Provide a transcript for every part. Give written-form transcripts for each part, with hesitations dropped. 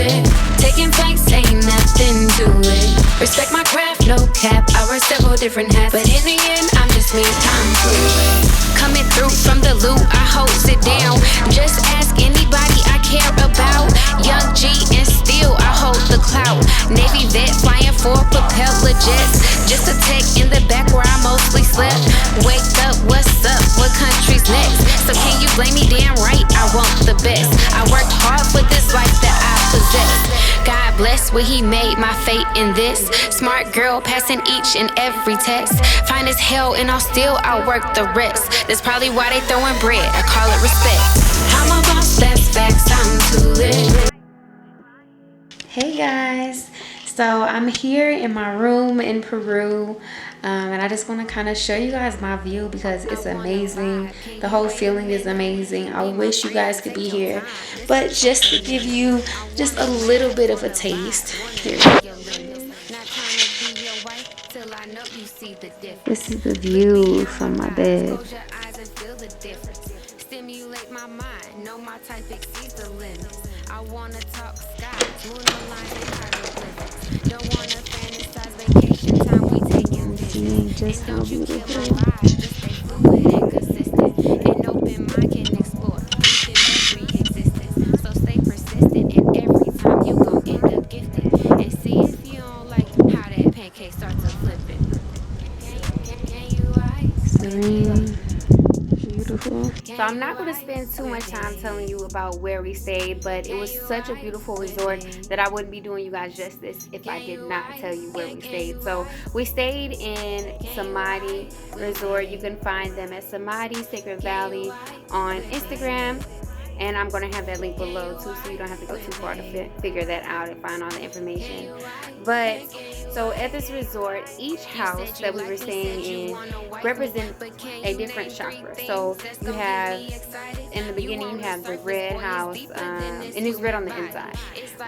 it. Taking flights ain't nothing to it. Respect my craft, no cap. I wear several different hats, but in the end, I'm just me. I'm fluid. Coming through from the loot, I hold it down. Just ask anybody I care about. Young G and still I hold the clout. Navy vet flying for propeller jets. Just a tech in the back where I mostly slept. Wake up, what's up? What country's next? So can you blame me? Damn right, I want the best. I worked hard for this life that I possess. God bless what he made my fate in this. Smart girl passing each and every test. Fine as hell and I'll still outwork the rest. That's probably why they throwing bread. I call it respect. I'm a boss, that's facts. I'm too lit. Hey guys, so I'm here in my room in Peru, and I just want to kind of show you guys my view because it's amazing. The whole feeling is amazing. I wish you guys could be here, but just to give you just a little bit of a taste here. This is the view from my bed. Stimulate my mind, know my type exceeds the limits. I wanna talk skies, moon aligned and hieroglyphics. Don't wanna fantasize vacation time, we taking visits. Just how beautiful. Just stay fluid and consistent. An open mind can explore each and every existence. So stay persistent and every time you gon' end up gifted. And see if you don't like how that pancake starts to flip it. Serene. Beautiful. So I'm not going to spend too much time telling you about where we stayed, but it was such a beautiful resort that I wouldn't be doing you guys justice if I did not tell you where we stayed. So we stayed in Samadhi Resort. You can find them at Samadhi Sacred Valley on Instagram. And I'm going to have that link below too, so you don't have to go too far to figure that out and find all the information. But so at this resort, each house that we were staying in represents a different chakra. So you have, in the beginning, you have the red house, and it's red on the inside,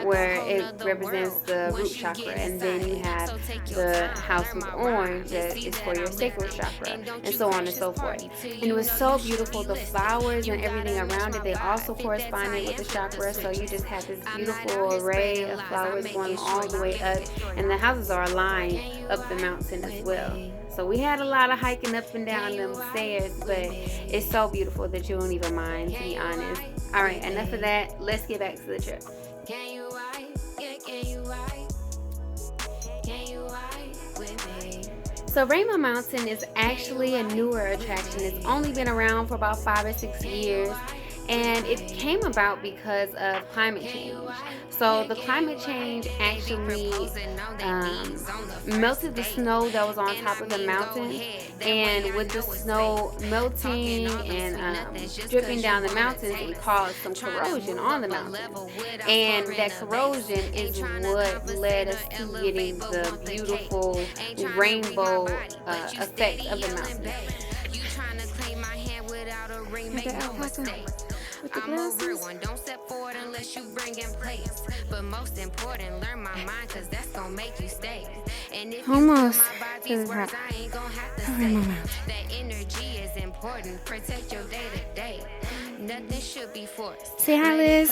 where it represents the root chakra. And then you have the house with orange that is for your sacral chakra, and so on and so forth. And it was so beautiful. The flowers and everything around it, they also corresponded with the chakra. So you just had this beautiful array of flowers going all the way up, and the houses are aligned up the mountain as well. So we had a lot of hiking up and down them stairs, but it's so beautiful that you won't even mind, to be honest. All right, enough of that. Let's get back to the trip. So Rainbow Mountain is actually a newer attraction. It's only been around for about 5 or 6 years. And it came about because of climate change. So the climate change actually melted the snow that was on top of the mountain, and with the snow melting and dripping down the mountains, it caused some corrosion on the mountain, and that corrosion is what led us to getting the beautiful rainbow effect of the mountain. I'm a real one, don't step forward unless you bring in place. But most important, learn my mind, cause that's gonna make you stay. And if almost to the top. I ain't gonna have to say that energy is important. Protect your day to day. Nothing should be forced. Say hi, Liz.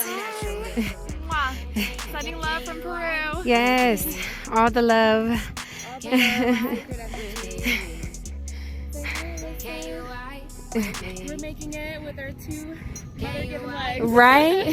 Sending love from Peru. Yes, all the love. We're making it with our 2 mother-given legs. Right?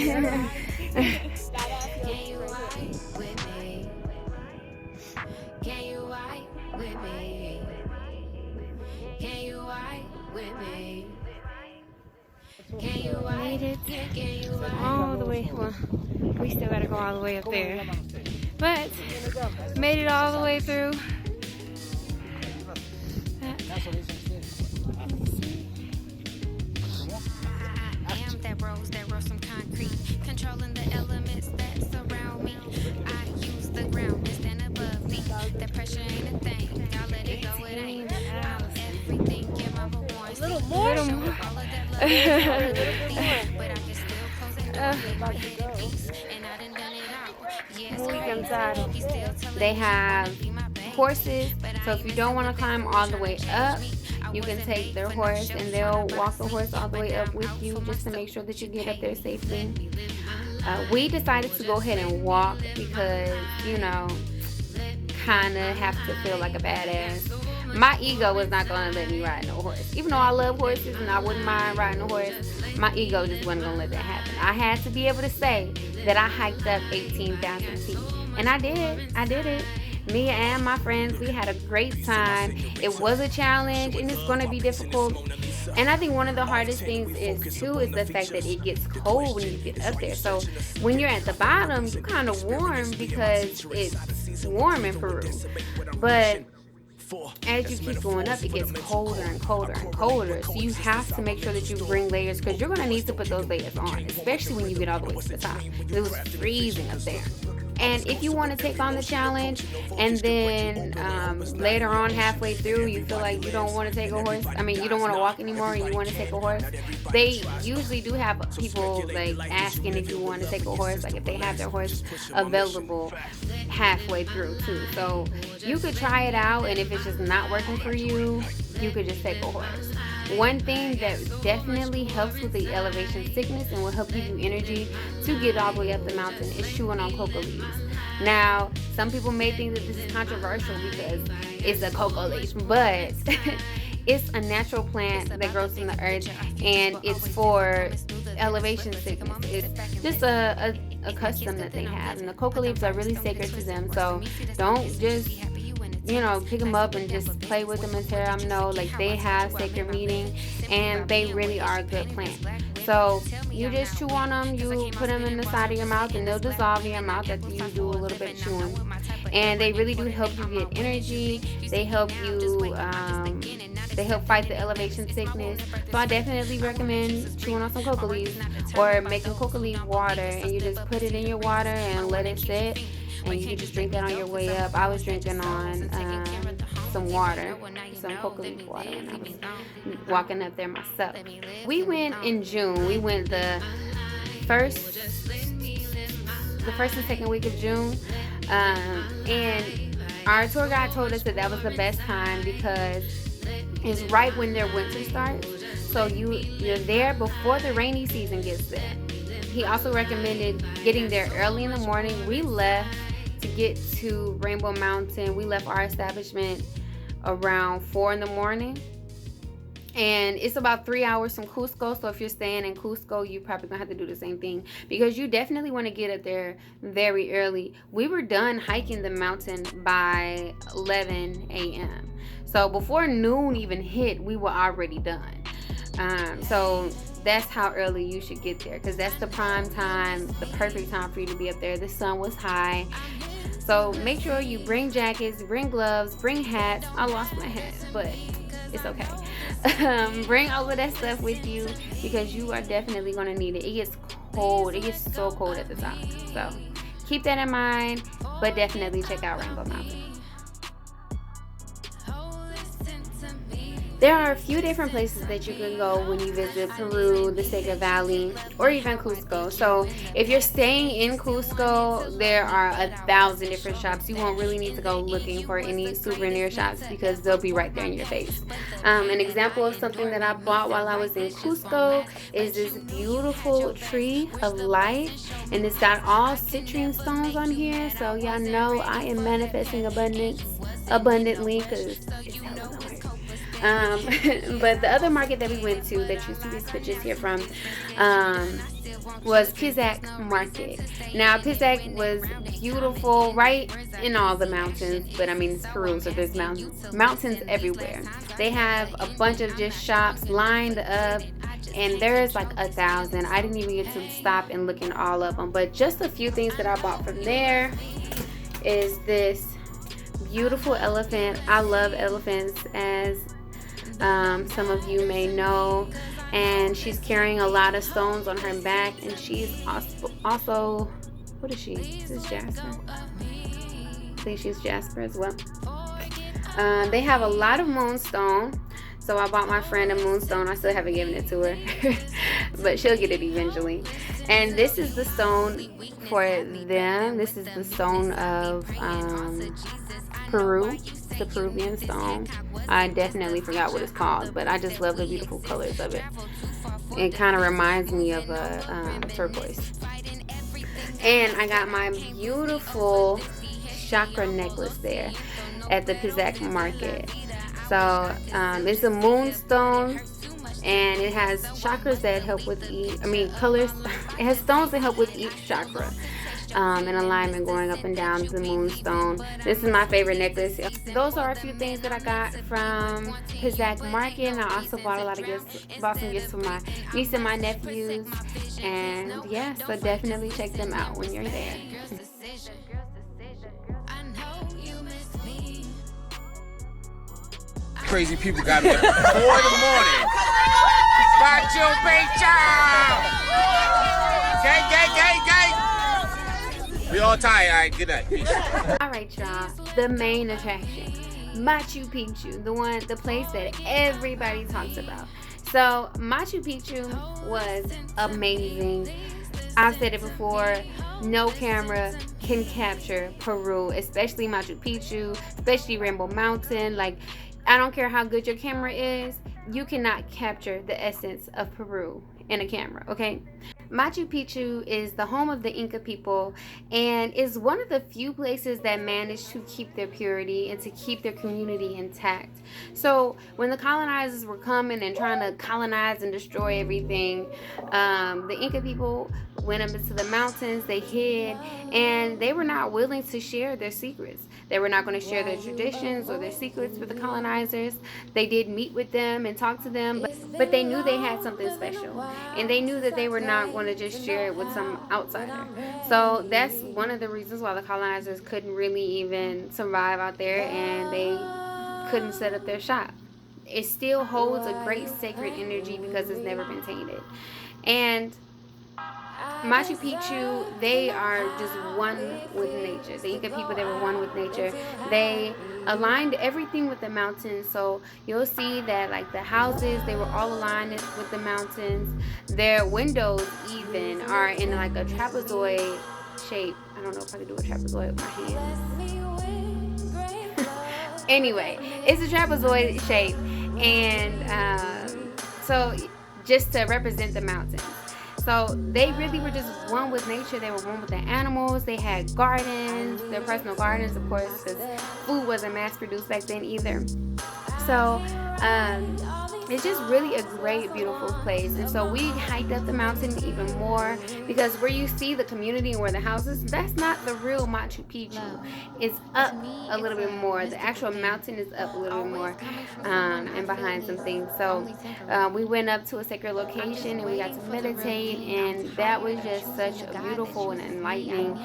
Made it all the way. Well, we still gotta go all the way up there, but made it all the way through. That rose some concrete, controlling the elements that surround me. I use the ground to stand above me. That pressure ain't a thing. Y'all let it go, it ain't. I'm everything. Give my warning. A little more. All of that love, but I can still close that door. And I done it out. They have horses, so if you don't want to climb all the way up, you can take their horse and they'll walk the horse all the way up with you just to make sure that you get up there safely. We decided to go ahead and walk because, kind of have to feel like a badass. My ego was not going to let me ride no horse. Even though I love horses and I wouldn't mind riding a horse, my ego just wasn't going to let that happen. I had to be able to say that I hiked up 18,000 feet. And I did. I did it. Me and my friends, we had a great time. It was a challenge and it's going to be difficult. And I think one of the hardest things is the fact that it gets cold when you get up there. So when you're at the bottom, you're kind of warm because it's warm in Peru. But as you keep going up, it gets colder and colder and colder. So you have to make sure that you bring layers because you're going to need to put those layers on, especially when you get all the way to the top. It was freezing up there. And if you want to take on the challenge and then later on halfway through you feel like you don't want to take a horse, you don't want to walk anymore and you want to take a horse, they usually do have people like asking if you want to take a horse, like if they have their horse available halfway through too. So you could try it out, and if it's just not working for you, you could just take a horse. One thing that definitely helps with the elevation sickness and will help give you energy to get all the way up the mountain is chewing on cocoa leaves. Now, some people may think that this is controversial because it's a cocoa leaf, but it's a natural plant that grows from the earth, and it's for elevation sickness. It's just a custom that they have, and the cocoa leaves are really sacred to them. So don't just pick them up and just play with them and tear them. No, like they have sacred meaning and they really are a good plant. So you just chew on them, you put them in the side of your mouth and they'll dissolve in your mouth after you do a little bit of chewing. And they really do help you get energy. They help you, they help fight the elevation sickness. So I definitely recommend chewing on some cocoa leaves or making cocoa leaf water, and you just put it in your water and let it sit. And you can just drink that on your way up. I was drinking on some water, some cocoa leaf water when I was walking up there myself. We went in June. We went the first and second week of June. And our tour guide told us that was the best time because it's right when their winter starts. So you're there before the rainy season gets there. He also recommended getting there early in the morning. We left to get to Rainbow Mountain. We left our establishment around 4 in the morning. And it's about 3 hours from Cusco. So if you're staying in Cusco, you're probably going to have to do the same thing because you definitely want to get up there very early. We were done hiking the mountain by 11 a.m. So before noon even hit, we were already done. So that's how early you should get there because that's the prime time, the perfect time for you to be up there. The sun was high. So make sure you bring jackets, bring gloves, bring hats. I lost my hat, but it's okay. Bring all of that stuff with you because you are definitely going to need it. It gets cold. It gets so cold at the top. So keep that in mind, but definitely check out Rainbow Mountain. There are a few different places that you can go when you visit Peru, the Sacred Valley, or even Cusco. So if you're staying in Cusco, there are 1,000 different shops. You won't really need to go looking for any souvenir shops because they'll be right there in your face. An example of something that I bought while I was in Cusco is this beautiful tree of life, and it's got all citrine stones on here. So y'all know I am manifesting abundantly because it's hella hard. But the other market that we went to that you see these pictures here from was Pisac Market. Now Pisac was beautiful, right in all the mountains, but it's Peru, so there's mountains everywhere. They have a bunch of just shops lined up, and there's like 1,000. I didn't even get to stop and look in all of them, but just a few things that I bought from there is this beautiful elephant. I love elephants, as some of you may know, and she's carrying a lot of stones on her back, and she's also what is she? This is Jasper. I think she's Jasper as well. They have a lot of moonstone, so I bought my friend a moonstone. I still haven't given it to her, but she'll get it eventually. And this is the stone for them. This is the stone of Peru, the Peruvian stone. I definitely forgot what it's called, but I just love the beautiful colors of it. It kind of reminds me of a turquoise. And I got my beautiful chakra necklace there at the Pisac Market. So it's a moonstone, and it has chakras that help with colors. It has stones that help with each chakra. In alignment going up and down the moonstone. This is my favorite necklace. Those are a few things that I got from Pisac Market, and I also bought a lot of gifts, bought some gifts for my niece and my nephews, and yeah, so definitely check them out when you're there. Crazy people got me up at 4 in the morning. Machu Picchu! Gang, gang, gang, gang! We all tired. All right, good night. Peace. All right, y'all. The main attraction, Machu Picchu, the place that everybody talks about. So Machu Picchu was amazing. I've said it before, no camera can capture Peru, especially Machu Picchu, especially Rainbow Mountain. Like, I don't care how good your camera is, you cannot capture the essence of Peru in a camera, okay? Machu Picchu is the home of the Inca people and is one of the few places that managed to keep their purity and to keep their community intact. So when the colonizers were coming and trying to colonize and destroy everything, the Inca people went up into the mountains, they hid, and they were not willing to share their secrets. They were not going to share their traditions or their secrets with the colonizers. They did meet with them and talk to them, but they knew they had something special, and they knew that they were not going to just share it with some outsider. So that's one of the reasons why the colonizers couldn't really even survive out there, and they couldn't set up their shop. It still holds a great sacred energy because it's never been tainted. And Machu Picchu, they are just one with nature. The Inca people, they were one with nature. They aligned everything with the mountains. So you'll see that like the houses, they were all aligned with the mountains. Their windows even are in like a trapezoid shape. I don't know if I can do a trapezoid with my hands. Anyway, it's a trapezoid shape. And so just to represent the mountains. So they really were just one with nature. They were one with the animals. They had gardens, their personal gardens, of course, because food wasn't mass produced back then either. So it's just really a great, beautiful place. And so we hiked up the mountain even more because where you see the community and where the houses, that's not the real Machu Picchu. It's up a little bit more. The actual mountain is up a little bit more and behind some things. So we went up to a sacred location and we got to meditate, and that was just such a beautiful and enlightening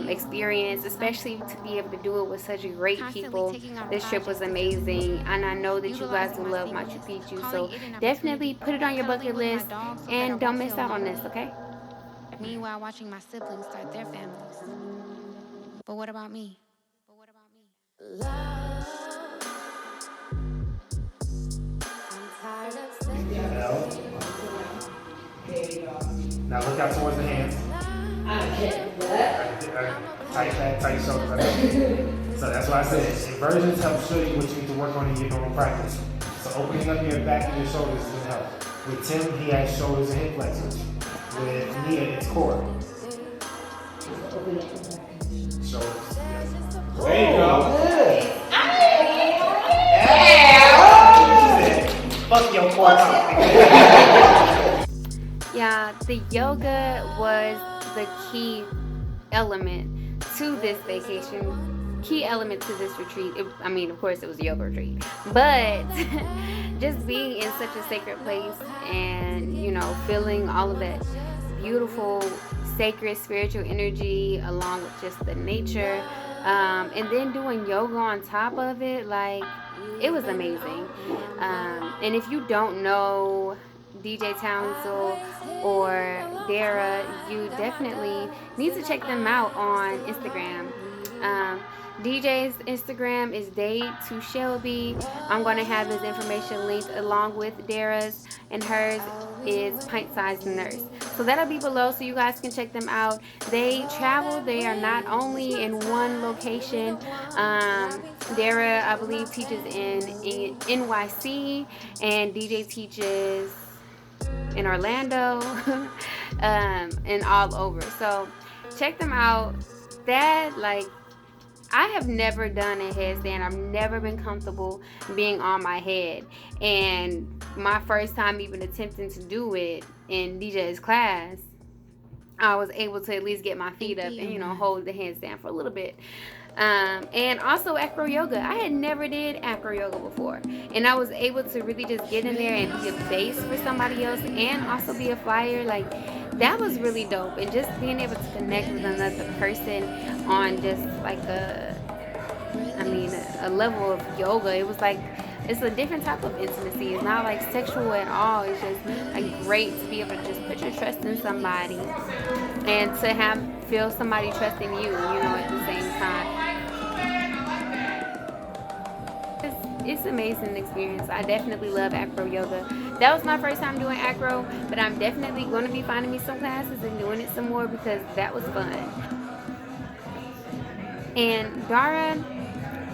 experience, especially to be able to do it with such great people. This trip was amazing, and I know that you guys will love Machu Picchu, so definitely put it on your bucket list and don't miss out on this, okay? Meanwhile, watching my siblings start their families. But what about me? Now look out towards the hands. Tight shoulders. So that's why I said inversions help show you what you need to work on in your normal practice. So opening up your back and your shoulders is going to help. With Tim, he has shoulders and hip flexors. With Nia, it's core. Shoulders. There you go. Fuck your core. Yeah, the yoga was the key element to this vacation, key element to this retreat. Of course it was a yoga retreat, but just being in such a sacred place and, feeling all of that beautiful, sacred, spiritual energy along with just the nature, and then doing yoga on top of it, like, it was amazing. And if you don't know DJ Townsell or Dara, you definitely need to check them out on Instagram. DJ's Instagram is Day2Shelby. I'm going to have his information linked along with Dara's, and hers is Pint Sized Nurse. So that'll be below so you guys can check them out. They travel. They are not only in one location. Dara, I believe, teaches in NYC, and DJ teaches in Orlando and all over. So check them out. That, like, I have never done a headstand. I've never been comfortable being on my head. And my first time even attempting to do it in DJ's class, I was able to at least get my feet up and, you know, hold the handstand for a little bit. And also acro yoga. I had never did acro yoga before, and I was able to really just get in there and be a base for somebody else and also be a flyer. Like, that was really dope. And just being able to connect with another person on just like a level of yoga, it was like, it's a different type of intimacy. It's not like sexual at all. It's just like great to be able to just put your trust in somebody and to feel somebody trusting you, you know, at the same time. It's an amazing experience. I definitely love acro yoga. That was my first time doing acro, but I'm definitely going to be finding me some classes and doing it some more because that was fun. And Dara,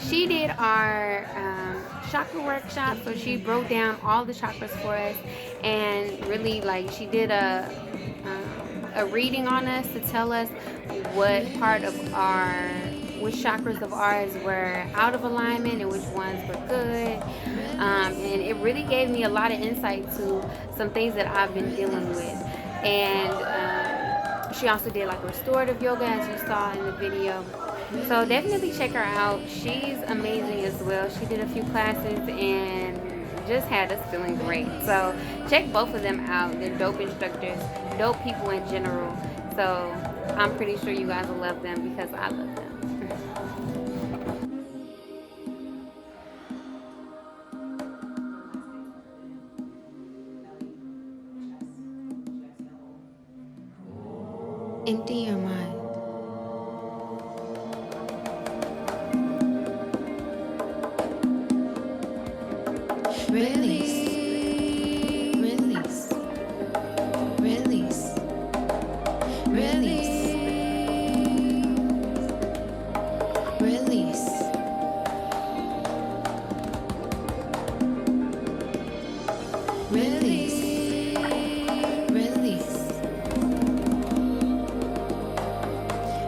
she did our chakra workshop, so she broke down all the chakras for us, and really, like, she did a reading on us to tell us which chakras of ours were out of alignment and which ones were good. And it really gave me a lot of insight to some things that I've been dealing with. And she also did like restorative yoga, as you saw in the video. So definitely check her out. She's amazing as well. She did a few classes and just had us feeling great. So check both of them out. They're dope instructors, dope people in general. So I'm pretty sure you guys will love them because I love them. Empty your mind. Release. Release. Release. Release. Release. Release.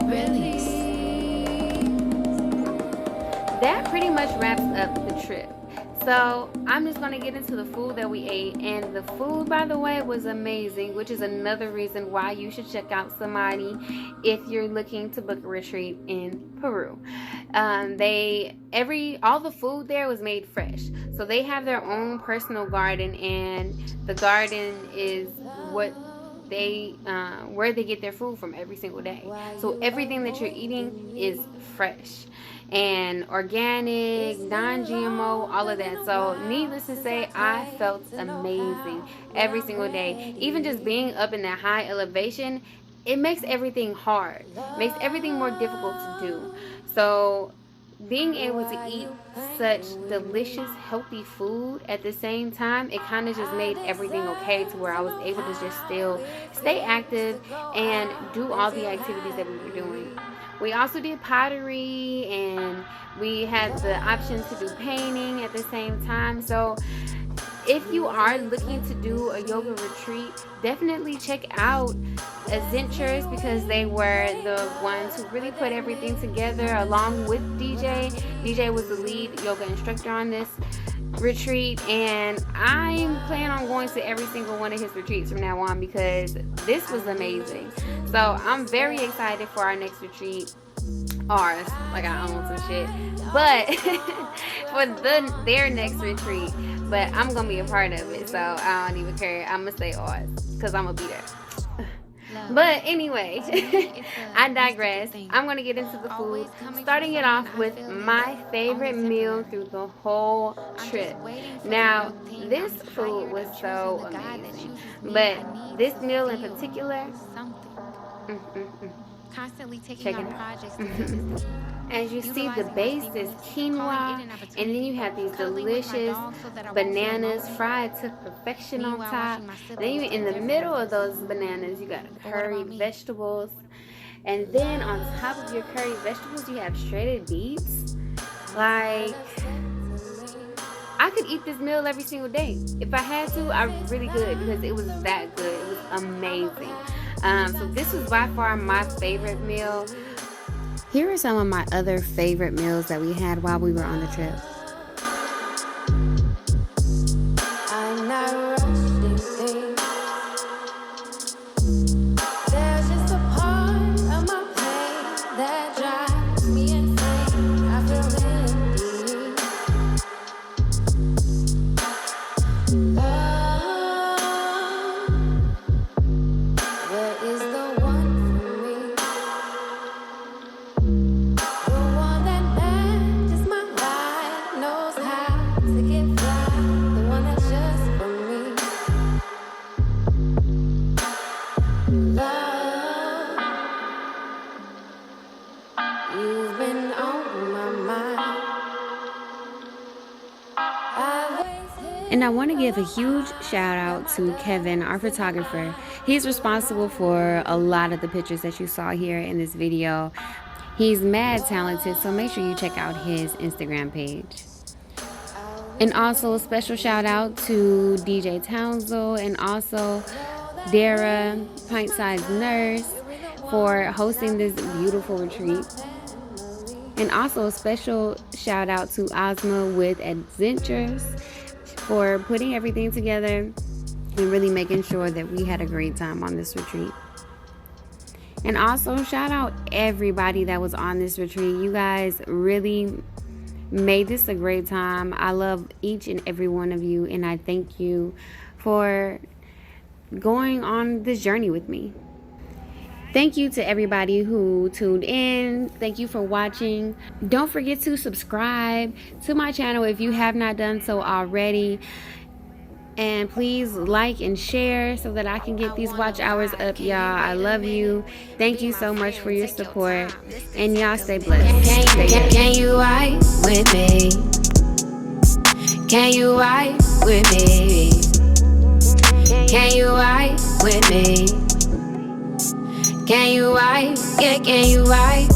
Release. That pretty much wraps up the trip. So I'm just going to get into the food that we ate, and the food, by the way, was amazing, which is another reason why you should check out Samadhi if you're looking to book a retreat in Peru. All the food there was made fresh, so they have their own personal garden, and the garden is where they get their food from every single day. So everything that you're eating is fresh and organic, non-GMO, all of that. So needless to say, I felt amazing every single day. Even just being up in that high elevation, it makes everything hard, makes everything more difficult to do. So being able to eat such delicious, healthy food at the same time, it kind of just made everything okay to where I was able to just still stay active and do all the activities that we were doing. We also did pottery, and we had the option to do painting at the same time. So if you are looking to do a yoga retreat, definitely check out Adventures, because they were the ones who really put everything together along with DJ. DJ was the lead yoga instructor on this retreat, and I'm planning on going to every single one of his retreats from now on because this was amazing. So I'm very excited for our next retreat. Ours, like I own some shit, but for their next retreat. But I'm gonna be a part of it, so I don't even care. I'm gonna say ours because I'm gonna be there. But anyway, I digress. I'm going to get into the food, starting it off with my favorite meal through the whole trip. Now, this food was so amazing, but this meal in particular, check it out. As you see, the base is quinoa, and then you have these delicious bananas fried to perfection on top. Then you, in the middle of those bananas, you got curry vegetables, and then on top of your curry vegetables, you have shredded beets. Like, I could eat this meal every single day. If I had to, I really could, because it was that good. It was amazing. So this was by far my favorite meal. Here are some of my other favorite meals that we had while we were on the trip. I'm not rushing things. There's just a part of my pain that drives me insane. I feel empty. Love, where is the one for me? The one that matches my life, knows how to get fly. The one that's just for me. Love, you've been on my mind. And I want to give a huge shout out to Kevin, our photographer. He's responsible for a lot of the pictures that you saw here in this video. He's mad talented, so make sure you check out his Instagram page. And also a special shout out to DJ Townsell and also Dara, Pint-Sized Nurse, for hosting this beautiful retreat. And also a special shout out to Ozma with Adventures for putting everything together and really making sure that we had a great time on this retreat. And also shout out everybody that was on this retreat. You guys really made this a great time. I love each and every one of you, and I thank you for going on this journey with me. Thank you to everybody who tuned in. Thank you for watching. Don't forget to subscribe to my channel if you have not done so already. And please like and share so that I can get these watch hours up, y'all. I love you. Thank you so much for your support. And y'all stay blessed. Can you ride with me? Can you ride with me? Can you ride with me? Can you ride? Yeah, can you ride?